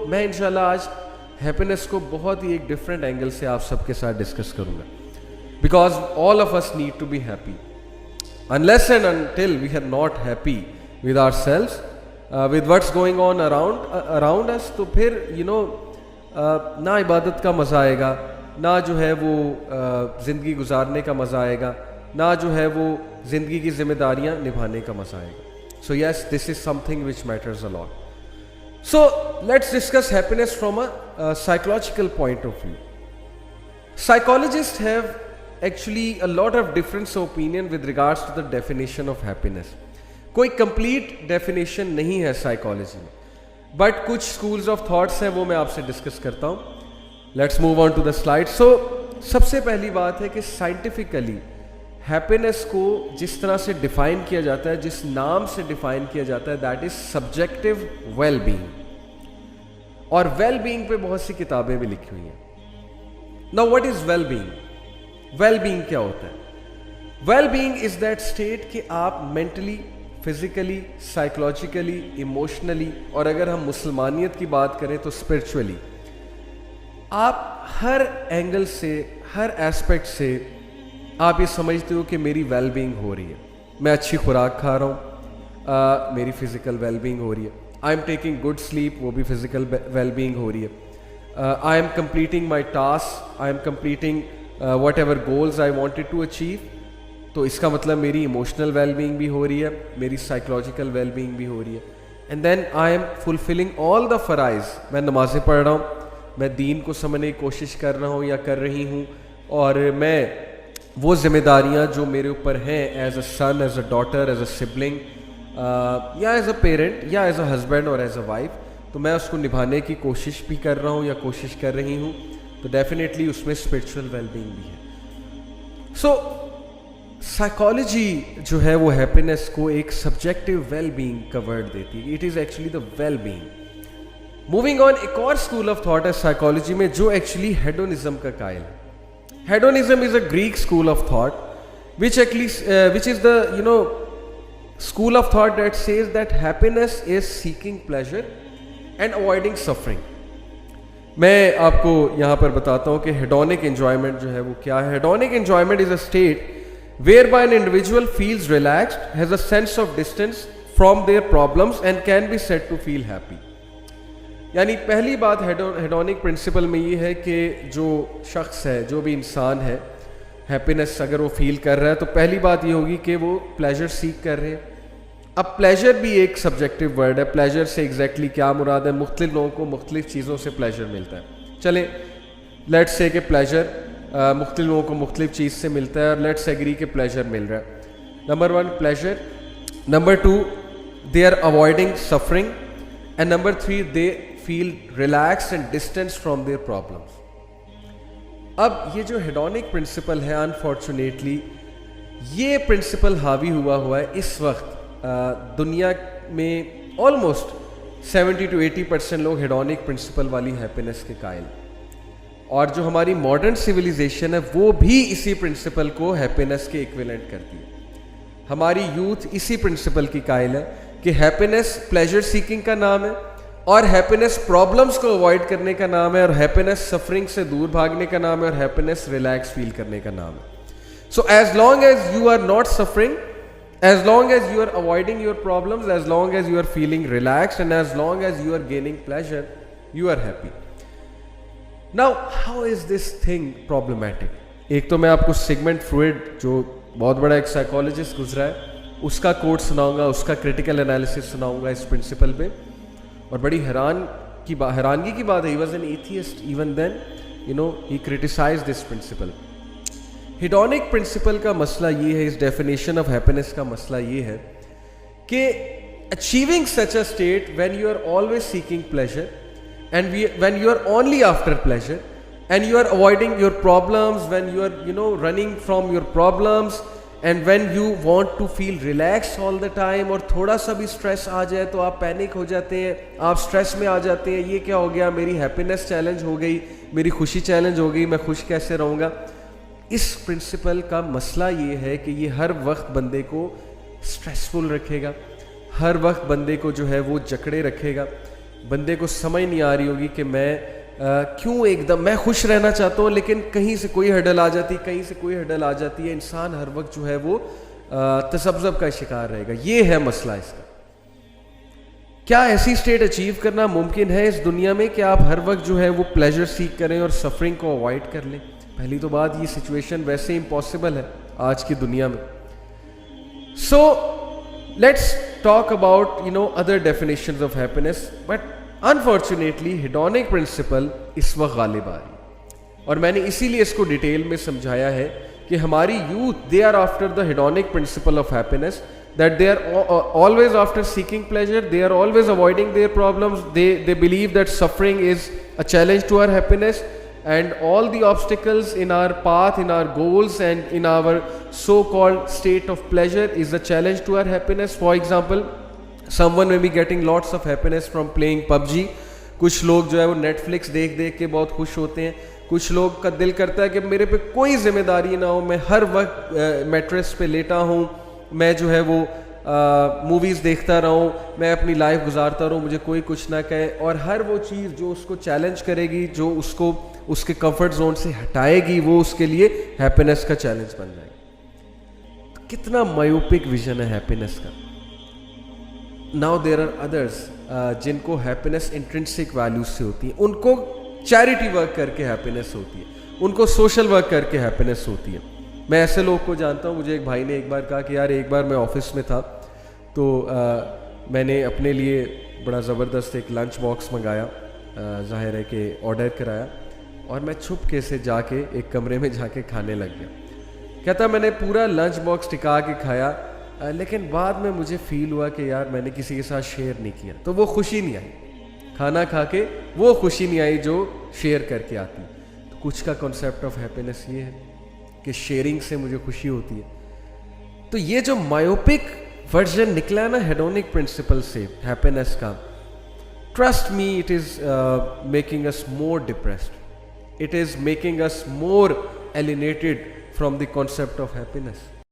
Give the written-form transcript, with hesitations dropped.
मैं इंशाल्लाह आज हैप्पीनेस को बहुत ही एक डिफरेंट एंगल से आप सबके साथ डिस्कस करूँगा, because all of us need to be happy. Unless and until we are not happy with ourselves, with what's going on around us, तो फिर ना इबादत का मज़ा आएगा, ना जो है वो ज़िंदगी गुजारने का मज़ा आएगा, ना जो है वो ज़िंदगी की जिम्मेदारियाँ निभाने का मज़ा आएगा. So yes, this is something which matters a lot. So let's discuss happiness from a psychological point of view. Psychologists have actually a lot of difference of opinion with regards to the definition of happiness. कोई complete definition नहीं है psychology में, but कुछ schools of thoughts हैं, वो मैं आपसे discuss करता हूँ. Let's move on to the slide. So सबसे पहली बात है कि scientifically happiness को जिस तरह से define किया जाता है, जिस नाम से define किया जाता है, that is subjective well-being. और well-being पे बहुत सी किताबें भी लिखी हुई हैं. Now what is well-being? Well-being क्या होता है? वेल-बीइंग इज दैट स्टेट कि आप मेंटली, फिजिकली, साइकोलॉजिकली, इमोशनली, और अगर हम मुसलमानियत की बात करें तो स्पिरिचुअली, आप हर एंगल से, हर एस्पेक्ट से आप ये समझते हो कि मेरी वेल-बीइंग हो रही है. मैं अच्छी खुराक खा रहा हूँ, मेरी फिजिकल वेल-बीइंग हो रही है. I am taking good sleep, वो भी फिजिकल वेल-बीइंग हो रही है. I am completing my task, I am completing whatever goals I wanted to achieve, तो इसका मतलब मेरी इमोशनल वेल-बीइंग भी हो रही है, मेरी साइकोलॉजिकल वेल-बीइंग भी हो रही है. And then I am fulfilling all the फ़राइज़. मैं नमाज़ें पढ़ रहा हूँ, मैं दीन को समझने की कोशिश कर रहा हूँ या कर रही हूँ, और मैं वो जिम्मेदारियाँ जो मेरे ऊपर हैं as a son, as a daughter, as a sibling, या एज अ पेरेंट, या एज अ हस्बैंड और एज अ वाइफ, तो मैं उसको निभाने की कोशिश भी कर रहा हूँ या कोशिश कर रही हूँ, तो डेफिनेटली उसमें स्पिरिचुअल वेलबींग भी है. सो साइकोलॉजी जो है वो हैप्पीनेस को एक सब्जेक्टिव वेलबींग का वर्ड देती है. It is actually the wellbeing. Moving on, एक और स्कूल ऑफ थॉट है साइकोलॉजी में जो एक्चुअली हेडोनिज्म का कायल है. Hedonism is a Greek school of thought which is the school of thought that says that happiness is seeking pleasure and avoiding suffering. मैं आपको यहाँ पर बताता हूँ कि हेडोनिक एंजॉयमेंट जो है वो क्या है. Hedonic enjoyment is a state where by an individual feels relaxed, has a sense of distance from their problems and can be said to feel happy. यानी पहली बात हेडोनिक प्रिंसिपल में ये है कि जो शख्स है, जो भी इंसान है, हैप्पीनेस अगर वो फील कर रहा है तो पहली बात ये होगी कि वो प्लेजर सीक कर रहे हैं. अब प्लेजर भी एक सब्जेक्टिव वर्ड है. प्लेजर से एग्जैक्टली क्या मुराद है? मुख्तलिफ लोगों को मुख्तलिफ चीज़ों से प्लेजर मिलता है. चलें, लेट्स से कि प्लेजर मुख्तलिफ लोगों को मुख्तलिफ चीज़ से मिलता है, और लेट्स एग्री कि प्लेजर मिल रहा है. Number 1 pleasure, number 2 they are avoiding suffering, and number 3 they feel relax and distance from their problems. अब ये जो हेडोनिक प्रिंसिपल है, अनफॉर्चुनेटली ये प्रिंसिपल हावी हुआ है इस वक्त दुनिया में. ऑलमोस्ट 70 to 80% लोग हेडोनिक प्रिंसिपल वाली हैप्पीनेस के कायल, और जो हमारी मॉडर्न सिविलाइजेशन है वो भी इसी प्रिंसिपल को हैप्पीनेस के इक्विवेलेंट करती है. हमारी यूथ इसी प्रिंसिपल की कायल है कि हैप्पीनेस प्लेजर सीकिंग का नाम है, और हैप्पीनेस प्रॉब्लम्स को अवॉइड करने का नाम है, और हैप्पीनेस सफरिंग से दूर भागने का नाम है, और हैप्पीनेस रिलैक्स फील करने का नाम है. So as long as you are not suffering, as long as you are avoiding your problems, as long as you are feeling relaxed, and as long as you are gaining pleasure, you are happy. Now how is this thing problematic? एक तो मैं आपको Sigmund Freud, जो बहुत बड़ा एक psychologist गुजरा है, उसका कोट सुनाऊंगा, उसका क्रिटिकल एनालिसिस सुनाऊंगा इस प्रिंसिपल पे. और बड़ी हैरानगी की बात है, he was an atheist even then, he criticized this principle. Hedonic principle का मसला ये है, इस डेफिनेशन ऑफ हैप्पीनेस का मसला ये है कि achieving such a state when you are always seeking pleasure, and when you are only after pleasure, and you are avoiding your problems, when you are running from your problems, and when you want to feel relax all the time, और थोड़ा सा भी stress आ जाए तो आप panic हो जाते हैं, आप स्ट्रेस में आ जाते हैं. ये क्या हो गया? मेरी हैप्पीनेस चैलेंज हो गई, मेरी खुशी चैलेंज हो गई, मैं खुश कैसे रहूँगा? इस प्रिंसिपल का मसला ये है कि ये हर वक्त बंदे को स्ट्रेसफुल रखेगा, हर वक्त बंदे को जो है वो जकड़े रखेगा. बंदे को समझ नहीं आ रही होगी कि मैं क्यों एकदम, मैं खुश रहना चाहता हूँ लेकिन कहीं से कोई हर्डल आ जाती, कहीं से कोई हर्डल आ जाती है, इंसान हर वक्त जो है वो तसब्ज़ुब का शिकार रहेगा। ये है मसला इसका। क्या ऐसी स्टेट अचीव करना मुमकिन है इस दुनिया में कि आप हर वक्त जो है वो प्लेजर सीख करें और सफरिंग को अवॉइड कर लें? पहली तो बात, ये सिचुएशन वैसे इम्पॉसिबल है आज की दुनिया में। So let's talk about other definitions of happiness, but unfortunately hedonic principle इस वक्त गालिब आ रही, और मैंने इसीलिए इसको डिटेल में समझाया है कि हमारी youth they are after the hedonic principle of happiness, that they are always after seeking pleasure, they are always avoiding their problems, they believe that suffering is a challenge to our happiness, and all the obstacles in our path, in our goals and in our so-called state of pleasure is a challenge to our happiness. For example, someone may be getting lots of happiness from playing PUBG. कुछ लोग जो है वो Netflix देख देख के बहुत खुश होते हैं। कुछ लोग का दिल करता है कि मेरे पे कोई जिम्मेदारी ना हो, मैं हर वक्त मैट्रेस पे लेटा हूँ, मैं जो है वो मूवीज़ देखता रहूँ, मैं अपनी लाइफ गुजारता रहूँ, मुझे कोई कुछ ना कहे। और हर वो चीज़ जो उसको चैलेंज करेगी, जो उसको उसके कंफर्ट जोन से हटाएगी, वो उसके लिए हैप्पीनेस का चैलेंज बन जाएगी। तो कितना मायोपिक विजन है हैप्पीनेस का। नाउ देयर आर अदर्स जिनको हैप्पीनेस इंट्रिंसिक वैल्यूज से होती है, उनको चैरिटी वर्क करके हैप्पीनेस होती है, उनको सोशल वर्क करके हैप्पीनेस होती है। मैं ऐसे लोग को जानता हूँ। मुझे एक भाई ने एक बार कहा कि यार एक बार मैं ऑफिस में था तो मैंने अपने लिए बड़ा ज़बरदस्त एक लंच बॉक्स मंगाया, ज़ाहिर है कि ऑर्डर कराया, और मैं छुपके से जाके एक कमरे में जाके खाने लग गया। कहता मैंने पूरा लंच बॉक्स टिका के खाया, लेकिन बाद में मुझे फील हुआ कि यार मैंने किसी के साथ शेयर नहीं किया, तो वो खुशी नहीं आई। खाना खा के वो खुशी नहीं आई जो शेयर करके आती। तो कुछ का कॉन्सेप्ट ऑफ हैप्पीनेस ये है कि शेयरिंग से मुझे खुशी होती है। तो ये जो मायोपिक वर्जन निकला ना हेडोनिक प्रिंसिपल से हैप्पीनेस का, trust me it is making us more depressed, it is making us more alienated from the concept of happiness.